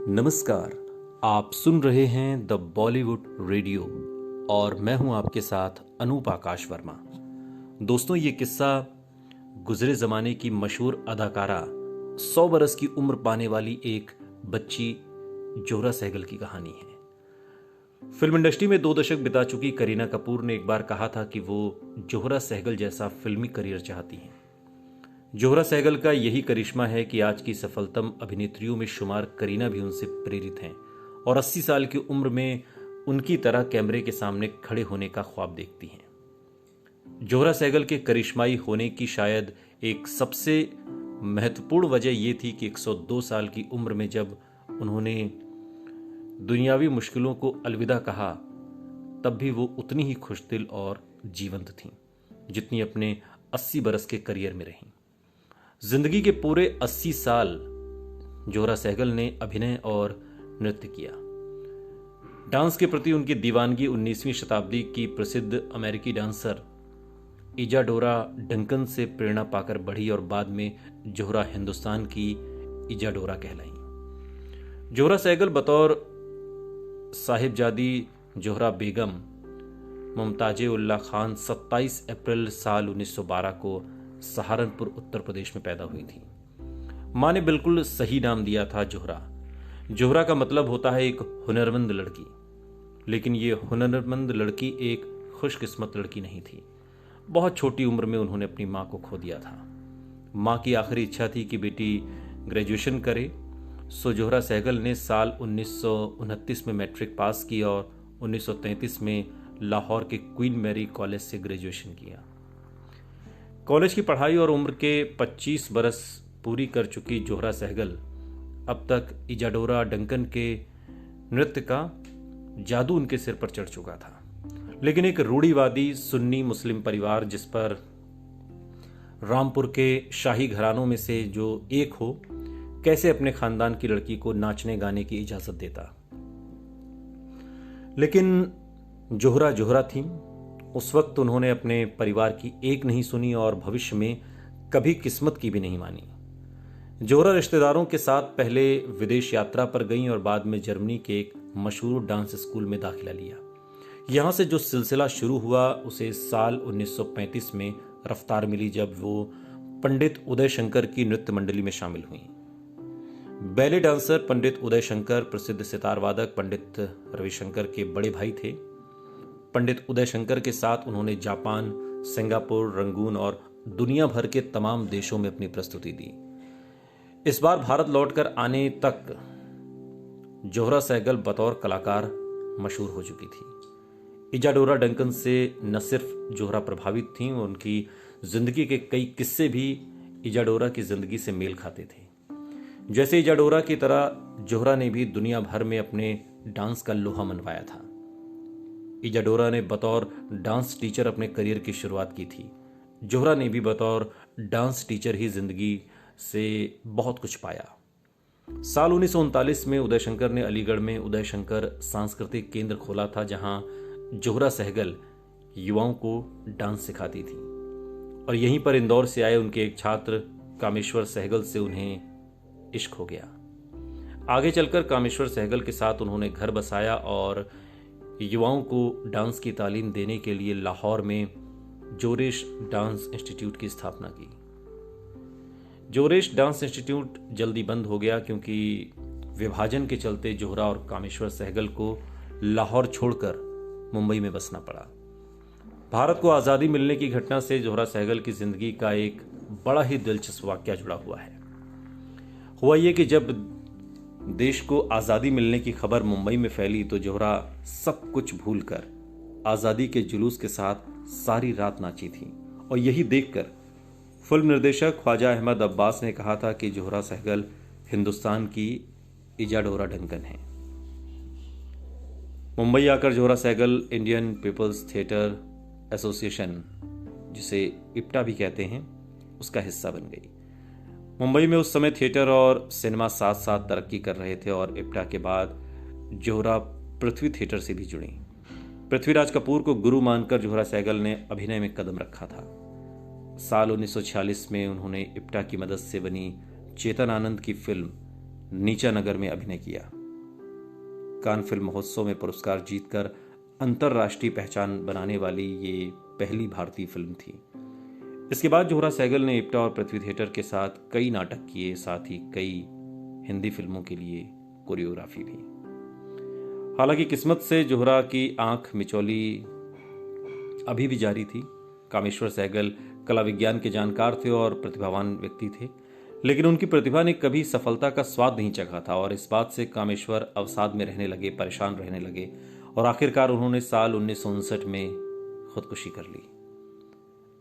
नमस्कार। आप सुन रहे हैं द बॉलीवुड रेडियो और मैं हूं आपके साथ अनूप आकाश वर्मा। दोस्तों, ये किस्सा गुजरे जमाने की मशहूर अदाकारा 100 बरस की उम्र पाने वाली एक बच्ची जोहरा सहगल की कहानी है। फिल्म इंडस्ट्री में 2 दशक बिता चुकी करीना कपूर ने एक बार कहा था कि वो जोहरा सहगल जैसा फिल्मी करियर चाहती हैं। जोहरा सहगल का यही करिश्मा है कि आज की सफलतम अभिनेत्रियों में शुमार करीना भी उनसे प्रेरित हैं और 80 साल की उम्र में उनकी तरह कैमरे के सामने खड़े होने का ख्वाब देखती हैं। जोहरा सहगल के करिश्माई होने की शायद एक सबसे महत्वपूर्ण वजह यह थी कि 102 साल की उम्र में जब उन्होंने दुनियावी मुश्किलों को अलविदा कहा, तब भी वो उतनी ही खुशदिल और जीवंत थीं जितनी अपने 80 बरस के करियर में रहीं। जिंदगी के पूरे 80 साल जोहरा सहगल ने अभिनय और नृत्य किया। डांस के प्रति उनकी दीवानगी 19वीं शताब्दी की प्रसिद्ध अमेरिकी डांसर इजाडोरा डंकन से प्रेरणा पाकर बढ़ी और बाद में जोहरा हिंदुस्तान की इजाडोरा कहलाईं। जोहरा सहगल बतौर साहिबजादी जोहरा बेगम मुमताज-उल-दौला खान 27 अप्रैल साल 1912 को सहारनपुर उत्तर प्रदेश में पैदा हुई थी। मां ने बिल्कुल सही नाम दिया था, जोहरा। जोहरा का मतलब होता है एक हुनरमंद लड़की, लेकिन ये हुनरमंद लड़की एक खुशकिस्मत लड़की नहीं थी। बहुत छोटी उम्र में उन्होंने अपनी मां को खो दिया था। मां की आखिरी इच्छा थी कि बेटी ग्रेजुएशन करे, सो जोहरा सहगल ने साल 1929 में मैट्रिक पास की और 1933 में लाहौर के क्वीन मैरी कॉलेज से ग्रेजुएशन किया। कॉलेज की पढ़ाई और उम्र के 25 बरस पूरी कर चुकी जोहरा सहगल अब तक इजाडोरा डंकन के नृत्य का जादू उनके सिर पर चढ़ चुका था, लेकिन एक रूढ़िवादी सुन्नी मुस्लिम परिवार, जिस पर रामपुर के शाही घरानों में से जो एक हो, कैसे अपने खानदान की लड़की को नाचने गाने की इजाजत देता। लेकिन जोहरा जोहरा थी। उस वक्त उन्होंने अपने परिवार की एक नहीं सुनी और भविष्य में कभी किस्मत की भी नहीं मानी। जोहरा रिश्तेदारों के साथ पहले विदेश यात्रा पर गईं और बाद में जर्मनी के एक मशहूर डांस स्कूल में दाखिला लिया। यहां से जो सिलसिला शुरू हुआ उसे साल 1935 में रफ्तार मिली, जब वो पंडित उदय शंकर की नृत्य मंडली में शामिल हुई। बैले डांसर पंडित उदय शंकर प्रसिद्ध सितार वादक पंडित रविशंकर के बड़े भाई थे। पंडित उदय शंकर के साथ उन्होंने जापान, सिंगापुर, रंगून और दुनिया भर के तमाम देशों में अपनी प्रस्तुति दी। इस बार भारत लौटकर आने तक जोहरा सहगल बतौर कलाकार मशहूर हो चुकी थी। इजाडोरा डंकन से न सिर्फ जोहरा प्रभावित थीं, उनकी जिंदगी के कई किस्से भी इजाडोरा की जिंदगी से मेल खाते थे। जैसे इजाडोरा की तरह जोहरा ने भी दुनिया भर में अपने डांस का लोहा मनवाया था। इजाडोरा ने बतौर डांस टीचर अपने करियर की शुरुआत की थी। जोहरा ने भी बतौर डांस टीचर ही जिंदगी से बहुत कुछ पाया। साल 1939 में उदय शंकर ने अलीगढ़ में उदय शंकर सांस्कृतिक केंद्र खोला था, जहां जोहरा सहगल युवाओं को डांस सिखाती थी और यहीं पर इंदौर से आए उनके एक छात्र कामेश्वर सहगल से उन्हें इश्क हो गया। आगे चलकर कामेश्वर सहगल के साथ उन्होंने घर बसाया और युवाओं को डांस की तालीम देने के लिए लाहौर में जोरेश डांस इंस्टीट्यूट की स्थापना की। जोरेश डांस इंस्टीट्यूट जल्दी बंद हो गया क्योंकि विभाजन के चलते जोहरा और कामेश्वर सहगल को लाहौर छोड़कर मुंबई में बसना पड़ा। भारत को आज़ादी मिलने की घटना से जोहरा सहगल की जिंदगी का एक बड़ा ही दिलचस्प वाकया जुड़ा हुआ है। हुआ यह कि जब देश को आज़ादी मिलने की खबर मुंबई में फैली तो जोहरा सब कुछ भूलकर आज़ादी के जुलूस के साथ सारी रात नाची थी और यही देखकर फिल्म निर्देशक ख्वाजा अहमद अब्बास ने कहा था कि जोहरा सहगल हिंदुस्तान की इजाडोरा डंकन है। मुंबई आकर Zohra Sehgal Indian People's Theatre Association, जिसे इप्टा भी कहते हैं, उसका हिस्सा बन गई। मुंबई में उस समय थिएटर और सिनेमा साथ साथ तरक्की कर रहे थे और इप्टा के बाद जोहरा पृथ्वी थिएटर से भी जुड़ी। पृथ्वीराज कपूर को गुरु मानकर जोहरा सहगल ने अभिनय में कदम रखा था। साल 1946 में उन्होंने इप्टा की मदद से बनी चेतन आनंद की फिल्म नीचा नगर में अभिनय किया। कान फिल्म महोत्सव में पुरस्कार जीतकर अंतर्राष्ट्रीय पहचान बनाने वाली ये पहली भारतीय फिल्म थी। इसके बाद जोहरा सहगल ने इप्टा और पृथ्वी थिएटर के साथ कई नाटक किए, साथ ही कई हिंदी फिल्मों के लिए कोरियोग्राफी भी। हालांकि किस्मत से जोहरा की आंख मिचौली अभी भी जारी थी। कामेश्वर सहगल कला विज्ञान के जानकार थे और प्रतिभावान व्यक्ति थे, लेकिन उनकी प्रतिभा ने कभी सफलता का स्वाद नहीं चखा था और इस बात से कामेश्वर अवसाद में रहने लगे, परेशान रहने लगे और आखिरकार उन्होंने साल 1959 में खुदकुशी कर ली।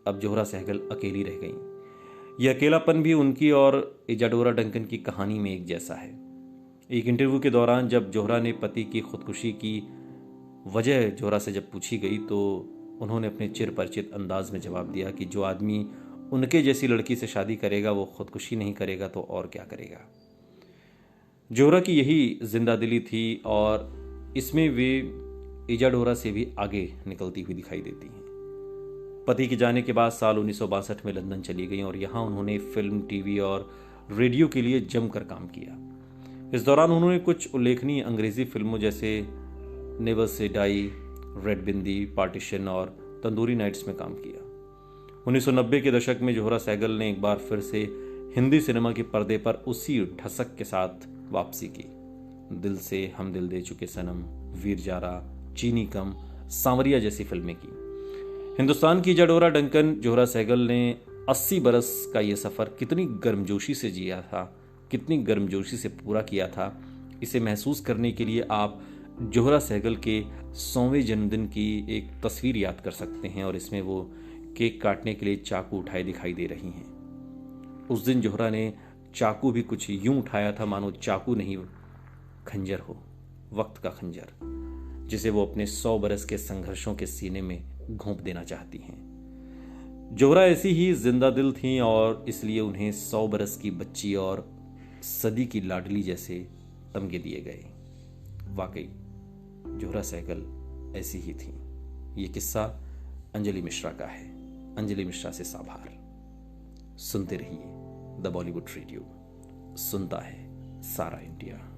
अब जोहरा सहगल अकेली रह गईं। यह अकेलापन भी उनकी और इजाडोरा डंकन की कहानी में एक जैसा है। एक इंटरव्यू के दौरान जब जोहरा ने पति की खुदकुशी की वजह जोहरा से जब पूछी गई तो उन्होंने अपने चिरपरिचित अंदाज में जवाब दिया कि जो आदमी उनके जैसी लड़की से शादी करेगा वो खुदकुशी नहीं करेगा तो और क्या करेगा। जोहरा की यही जिंदादिली थी और इसमें वे इजाडोरा से भी आगे निकलती हुई दिखाई देती हैं। पति के जाने के बाद साल 1962 में लंदन चली गई और यहाँ उन्होंने फिल्म, टीवी और रेडियो के लिए जमकर काम किया। इस दौरान उन्होंने कुछ उल्लेखनीय अंग्रेजी फिल्मों जैसे नेवर से डाई, रेड बिंदी, पार्टीशन और तंदूरी नाइट्स में काम किया। 1990 के दशक में जोहरा सहगल ने एक बार फिर से हिंदी सिनेमा के पर्दे पर उसी ढसक के साथ वापसी की। दिल से हम दिल दे चुके सनम, वीर जारा, चीनी कम, सांवरिया जैसी फिल्में की। हिंदुस्तान की इजाडोरा डंकन जोहरा सहगल ने 80 बरस का यह सफर कितनी गर्मजोशी से जिया था, कितनी गर्मजोशी से पूरा किया था, इसे महसूस करने के लिए आप जोहरा सहगल के 100वें जन्मदिन की एक तस्वीर याद कर सकते हैं और इसमें वो केक काटने के लिए चाकू उठाए दिखाई दे रही हैं। उस दिन जोहरा ने चाकू भी कुछ यूं उठाया था मानो चाकू नहीं खंजर हो, वक्त का खंजर, जिसे वो अपने 100 बरस के संघर्षों के सीने में घोंप देना चाहती हैं। जोहरा ऐसी ही जिंदा दिल थीं और इसलिए उन्हें 100 बरस की बच्ची और सदी की लाडली जैसे तमगे दिए गए। वाकई जोहरा सहगल ऐसी ही थी। ये किस्सा अंजलि मिश्रा का है। अंजलि मिश्रा से साभार। सुनते रहिए द बॉलीवुड रेडियो, सुनता है सारा इंडिया।